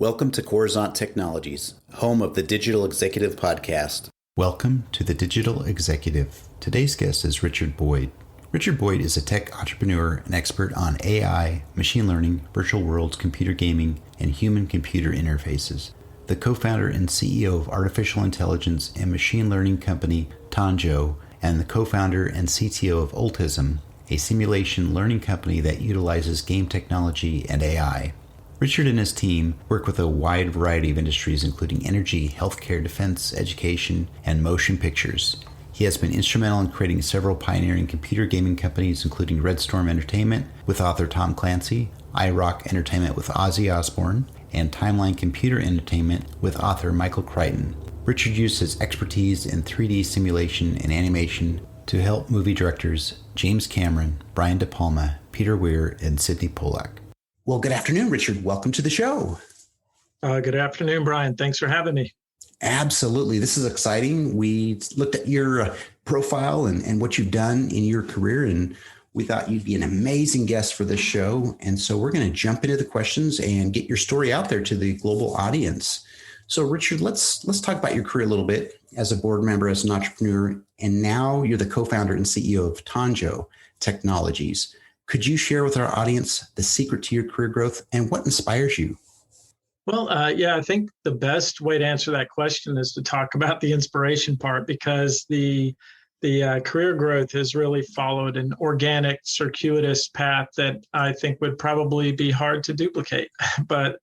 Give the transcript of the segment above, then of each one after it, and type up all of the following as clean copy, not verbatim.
Welcome to Coruzant Technologies, home of the Digital Executive Podcast. Welcome to the Digital Executive. Today's guest is Richard Boyd. Richard Boyd is a tech entrepreneur and expert on AI, machine learning, virtual worlds, computer gaming, and human-computer interfaces. The co-founder and CEO of artificial intelligence and machine learning company Tanjo, and the co-founder and CTO of Ultism, a simulation learning company that utilizes game technology and AI. Richard and his team work with a wide variety of industries, including energy, healthcare, defense, education, and motion pictures. He has been instrumental in creating several pioneering computer gaming companies, including Red Storm Entertainment with author Tom Clancy, iRock Entertainment with Ozzy Osbourne, and Timeline Computer Entertainment with author Michael Crichton. Richard used his expertise in 3D simulation and animation to help movie directors James Cameron, Brian De Palma, Peter Weir, and Sydney Pollack. Well, good afternoon, Richard. Welcome to the show. Good afternoon, Brian. Thanks for having me. Absolutely. This is exciting. We looked at your profile and what you've done in your career, and we thought you'd be an amazing guest for this show. And so we're going to jump into the questions and get your story out there to the global audience. So, Richard, let's talk about your career a little bit as a board member, as an entrepreneur, and now you're the co-founder and CEO of Tanjo Technologies. Could you share with our audience the secret to your career growth and what inspires you? Well, I think the best way to answer that question is to talk about the inspiration part, because the career growth has really followed an organic, circuitous path that I think would probably be hard to duplicate. But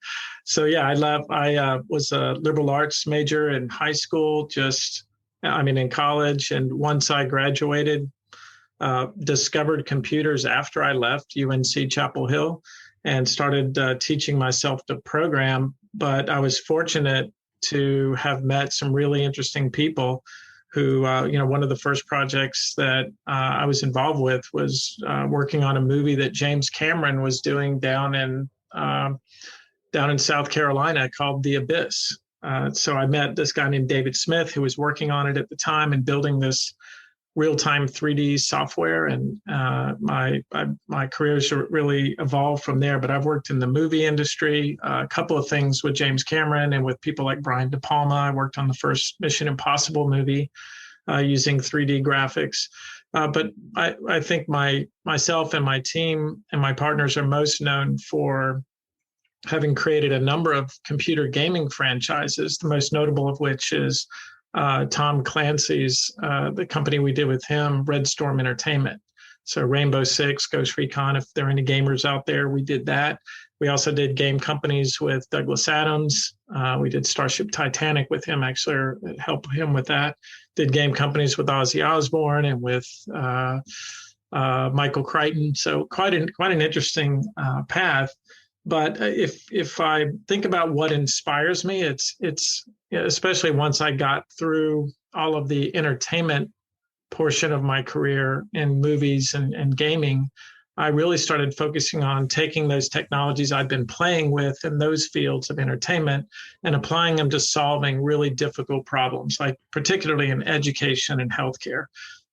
so, I was a liberal arts major in high school, in college. And once I graduated, discovered computers after I left UNC Chapel Hill and started teaching myself to program. But I was fortunate to have met some really interesting people who, one of the first projects that I was involved with was working on a movie that James Cameron was doing down in South Carolina called The Abyss. So I met this guy named David Smith, who was working on it at the time and building this real-time 3D software, and my careers really evolved from there. But I've worked in the movie industry, a couple of things with James Cameron and with people like Brian De Palma. I worked on the first Mission Impossible movie using 3D graphics. But I think myself and my team and my partners are most known for having created a number of computer gaming franchises, the most notable of which is Tom Clancy's, the company we did with him, Red Storm Entertainment. So Rainbow Six, Ghost Recon, if there are any gamers out there, we did that. We also did game companies with Douglas Adams. We did Starship Titanic with him, actually, or helped him with that. Did game companies with Ozzy Osbourne and with Michael Crichton. So quite an interesting path. But if I think about what inspires me, it's especially once I got through all of the entertainment portion of my career in movies and gaming, I really started focusing on taking those technologies I'd been playing with in those fields of entertainment and applying them to solving really difficult problems, like particularly in education and healthcare.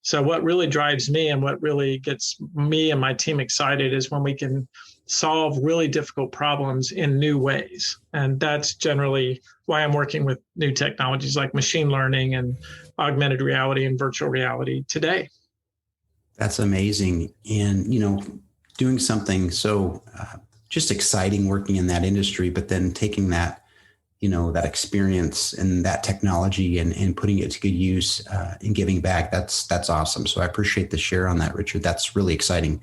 So what really drives me and what really gets me and my team excited is when we can solve really difficult problems in new ways. And that's generally why I'm working with new technologies like machine learning and augmented reality and virtual reality today. That's amazing. And, doing something so just exciting working in that industry, but then taking that, that experience and that technology and putting it to good use and giving back. That's awesome. So I appreciate the share on that, Richard. That's really exciting.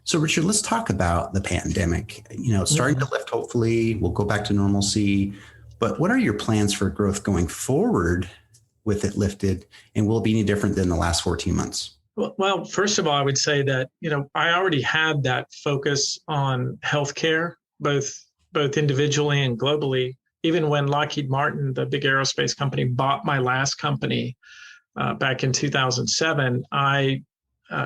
So, Richard, let's talk about the pandemic. It's starting to lift, hopefully. We'll go back to normalcy. But what are your plans for growth going forward with it lifted? And will it be any different than the last 14 months? Well, first of all, I would say that, I already had that focus on healthcare, both individually and globally. Even when Lockheed Martin, the big aerospace company, bought my last company back in 2007, I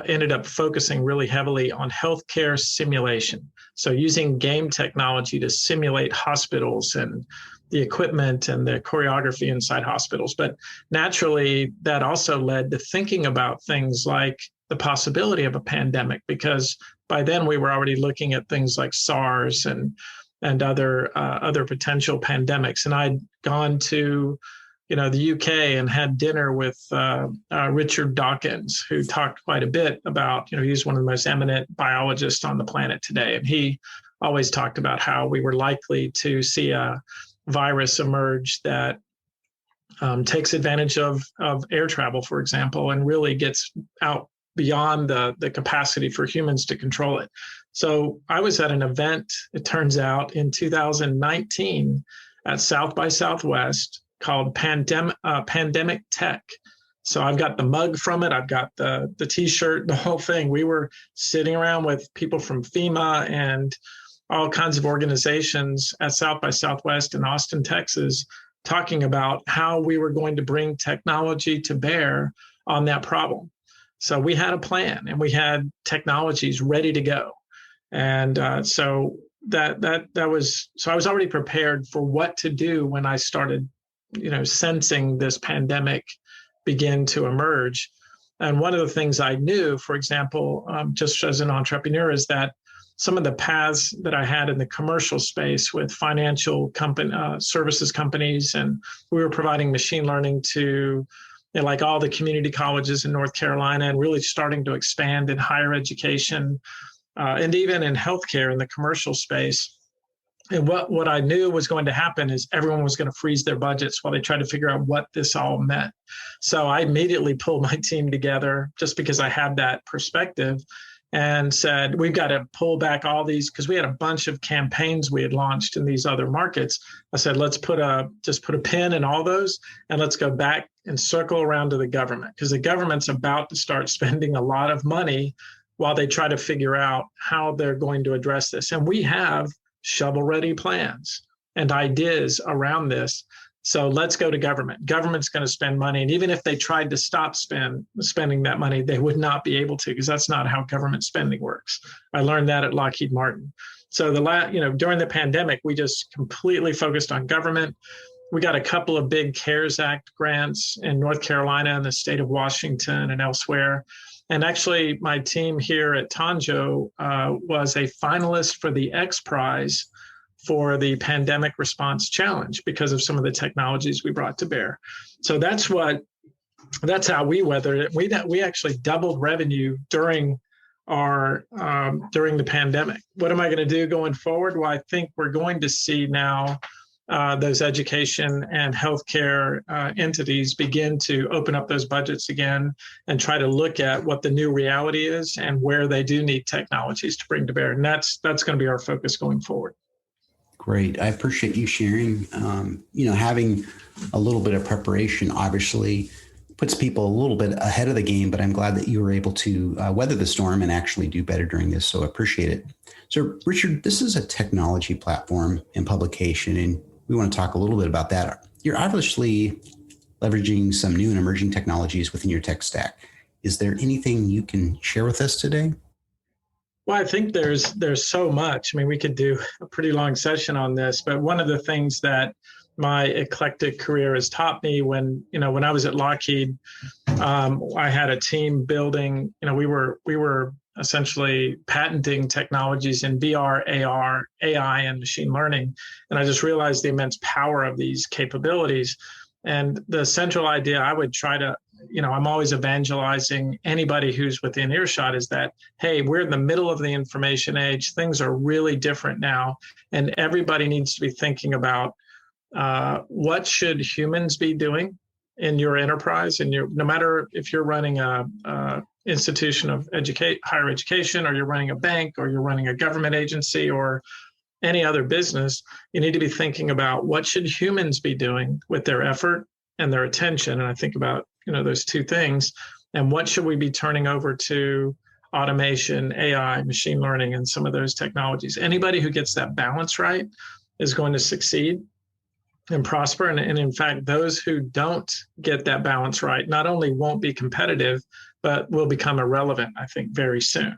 ended up focusing really heavily on healthcare simulation. So using game technology to simulate hospitals and the equipment and the choreography inside hospitals. But naturally, that also led to thinking about things like the possibility of a pandemic, because by then we were already looking at things like SARS and other potential pandemics. And I'd gone to the UK and had dinner with Richard Dawkins, who talked quite a bit about, he's one of the most eminent biologists on the planet today. And he always talked about how we were likely to see a virus emerge that takes advantage of air travel, for example, and really gets out beyond the capacity for humans to control it. So I was at an event, it turns out, in 2019 at South by Southwest called Pandemic Tech. So I've got the mug from it. I've got the T-shirt, the whole thing. We were sitting around with people from FEMA and all kinds of organizations at South by Southwest in Austin, Texas, talking about how we were going to bring technology to bear on that problem. So we had a plan and we had technologies ready to go. And so I was already prepared for what to do when I started, sensing this pandemic begin to emerge. And one of the things I knew, for example, just as an entrepreneur, is that some of the paths that I had in the commercial space with financial services companies, and we were providing machine learning to like all the community colleges in North Carolina, and really starting to expand in higher education and even in healthcare in the commercial space. And what I knew was going to happen is everyone was going to freeze their budgets while they tried to figure out what this all meant. So I immediately pulled my team together just because I had that perspective and said, we've got to pull back all these, because we had a bunch of campaigns we had launched in these other markets. I said, let's put a pin in all those and let's go back and circle around to the government, because the government's about to start spending a lot of money while they try to figure out how they're going to address this. And we have shovel-ready plans and ideas around this. So let's go to government. Government's going to spend money. And even if they tried to stop spending that money, they would not be able to, because that's not how government spending works. I learned that at Lockheed Martin. So during the pandemic, we just completely focused on government. We got a couple of big CARES Act grants in North Carolina and the state of Washington and elsewhere. And actually, my team here at Tanjo was a finalist for the X Prize for the Pandemic Response Challenge because of some of the technologies we brought to bear. So that's how we weathered it. We actually doubled revenue during the pandemic. What am I going to do going forward? Well, I think we're going to see now those education and healthcare entities begin to open up those budgets again and try to look at what the new reality is and where they do need technologies to bring to bear. And that's going to be our focus going forward. Great. I appreciate you sharing. Having a little bit of preparation obviously puts people a little bit ahead of the game, but I'm glad that you were able to weather the storm and actually do better during this. So I appreciate it. So Richard, this is a technology platform and publication, and we want to talk a little bit about that. You're obviously leveraging some new and emerging technologies within your tech stack. Is there anything you can share with us today? Well, I think there's so much. I mean, we could do a pretty long session on this, but one of the things that my eclectic career has taught me when I was at Lockheed, I had a team building, we were essentially patenting technologies in VR, AR, AI, and machine learning. And I just realized the immense power of these capabilities. And the central idea I would try to, I'm always evangelizing anybody who's within earshot is that, hey, we're in the middle of the information age. Things are really different now. And everybody needs to be thinking about what should humans be doing in your enterprise, and no matter if you're running a institution of higher education, or you're running a bank, or you're running a government agency, or any other business, you need to be thinking about what should humans be doing with their effort and their attention. And I think about those two things, and what should we be turning over to automation, AI, machine learning, and some of those technologies. Anybody who gets that balance right is going to succeed and prosper. And in fact, those who don't get that balance right not only won't be competitive, but will become irrelevant, I think, very soon.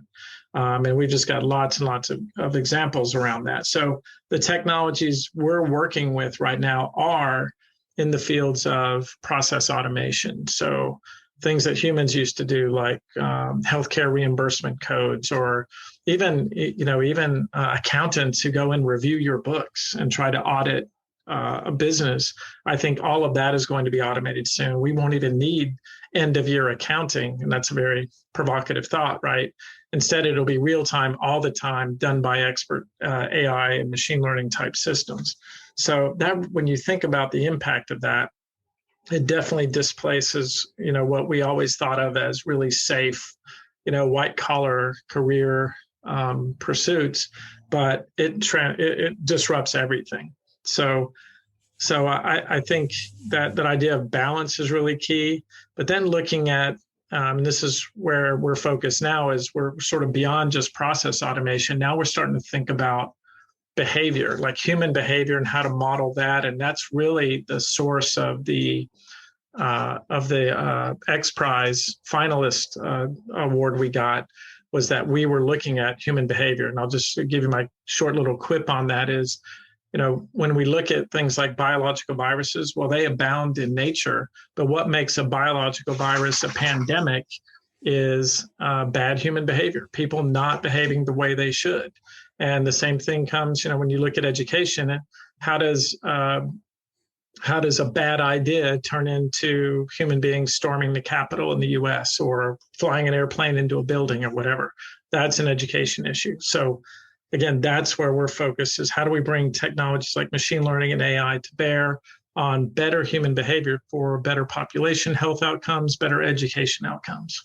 And we've just got lots and lots of examples around that. So the technologies we're working with right now are in the fields of process automation. So things that humans used to do, like healthcare reimbursement codes, or even accountants who go and review your books and try to audit a business. I think all of that is going to be automated soon. We won't even need end of year accounting. And that's a very provocative thought, right? Instead, it'll be real time all the time, done by expert AI and machine learning type systems. So that, when you think about the impact of that, it definitely displaces, what we always thought of as really safe, white collar career pursuits, but it disrupts everything. So I think that idea of balance is really key. But then looking at, this is where we're focused now, is we're sort of beyond just process automation. Now we're starting to think about behavior, like human behavior, and how to model that. And that's really the source of the X Prize finalist award we got, was that we were looking at human behavior. And I'll just give you my short little quip on that is, when we look at things like biological viruses, well, they abound in nature, but what makes a biological virus a pandemic is bad human behavior, people not behaving the way they should. And the same thing comes, when you look at education, how does a bad idea turn into human beings storming the Capitol in the US or flying an airplane into a building or whatever? That's an education issue. So again, that's where we're focused, is how do we bring technologies like machine learning and AI to bear on better human behavior for better population health outcomes, better education outcomes.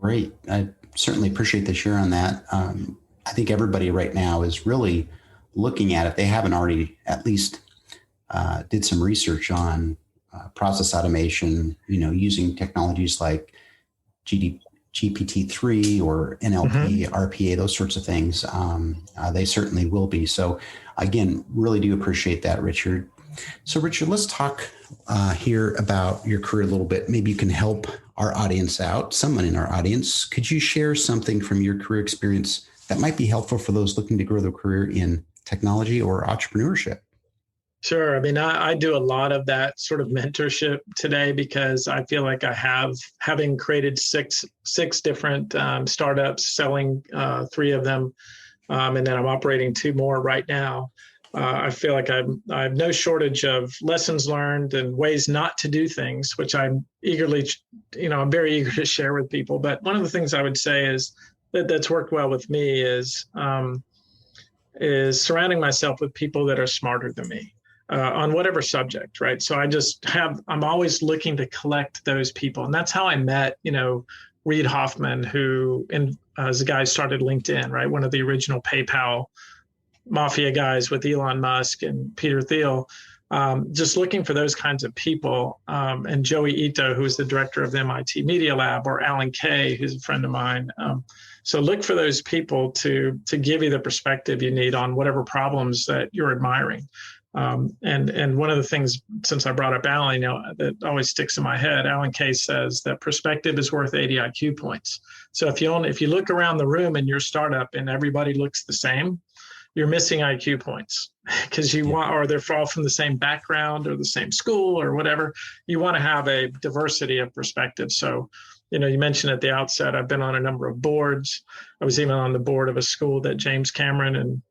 Great. I certainly appreciate the share on that. I think everybody right now is really looking at, if they haven't already, at least did some research on process automation, using technologies like GPT-3 or NLP, RPA, those sorts of things. They certainly will be. So again, really do appreciate that, Richard. So Richard, let's talk here about your career a little bit. Maybe you can help our audience out, someone in our audience. Could you share something from your career experience that might be helpful for those looking to grow their career in technology or entrepreneurship? Sure. I mean, I do a lot of that sort of mentorship today, because I feel like having created six different startups, selling 3 of them, and then I'm operating 2 more right now. I feel like I have no shortage of lessons learned and ways not to do things, which I'm very eager to share with people. But one of the things I would say is that's worked well with me is surrounding myself with people that are smarter than me. On whatever subject, right? So I'm always looking to collect those people. And that's how I met, Reid Hoffman, who is the guy who started LinkedIn, right? One of the original PayPal mafia guys with Elon Musk and Peter Thiel, just looking for those kinds of people. And Joey Ito, who's the director of the MIT Media Lab, or Alan Kay, who's a friend of mine. So look for those people to give you the perspective you need on whatever problems that you're admiring. And one of the things, since I brought up Alan, that always sticks in my head, Alan Kay says that perspective is worth 80 IQ points. So if you look around the room in your startup and everybody looks the same, you're missing IQ points, because or they're all from the same background or the same school or whatever. You want to have a diversity of perspective. So, you mentioned at the outset, I've been on a number of boards. I was even on the board of a school that James Cameron and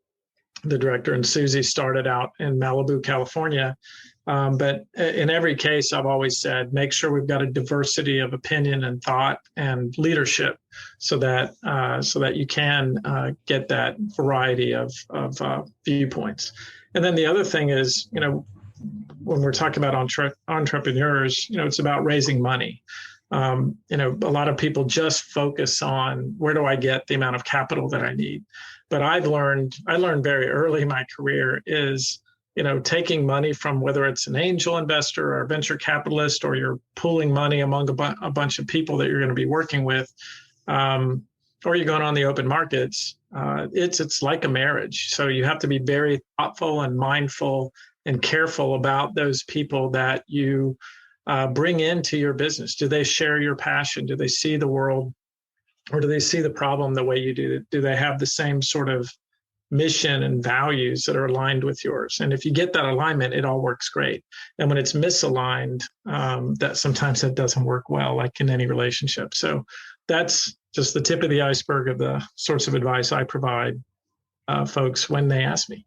the director and Susie started out in Malibu, California. But in every case, I've always said, make sure we've got a diversity of opinion and thought and leadership, so that you can get that variety of viewpoints. And then the other thing is, when we're talking about entrepreneurs, it's about raising money. A lot of people just focus on, where do I get the amount of capital that I need? But I learned very early in my career is, taking money from, whether it's an angel investor or a venture capitalist, or you're pooling money among a bunch of people that you're going to be working with, or you're going on the open markets. It's like a marriage. So you have to be very thoughtful and mindful and careful about those people that you bring into your business. Do they share your passion? Do they see the world, or do they see the problem the way you do? Do they have the same sort of mission and values that are aligned with yours. And if you get that alignment, it all works great. And when it's misaligned, that sometimes that doesn't work well, like in any relationship. So that's just the tip of the iceberg of the sorts of advice I provide folks when they ask me.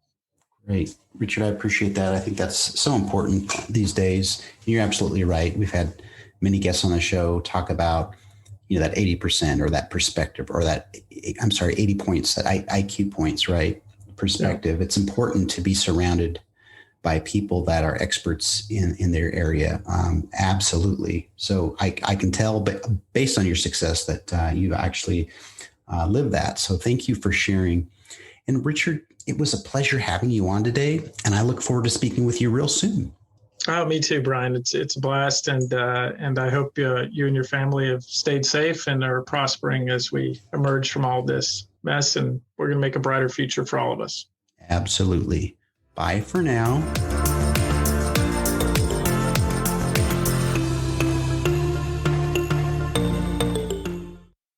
Great. Richard, I appreciate that. I think that's so important these days. You're absolutely right. We've had many guests on the show talk about, that 80% or that perspective, or 80 points, that IQ points, right? Perspective. Yeah. It's important to be surrounded by people that are experts in their area. Absolutely. So I can tell, but based on your success, that you actually live that. So thank you for sharing. And Richard, it was a pleasure having you on today, and I look forward to speaking with you real soon. Oh, me too, Brian. It's a blast, and I hope you and your family have stayed safe and are prospering as we emerge from all this mess, and we're going to make a brighter future for all of us. Absolutely. Bye for now.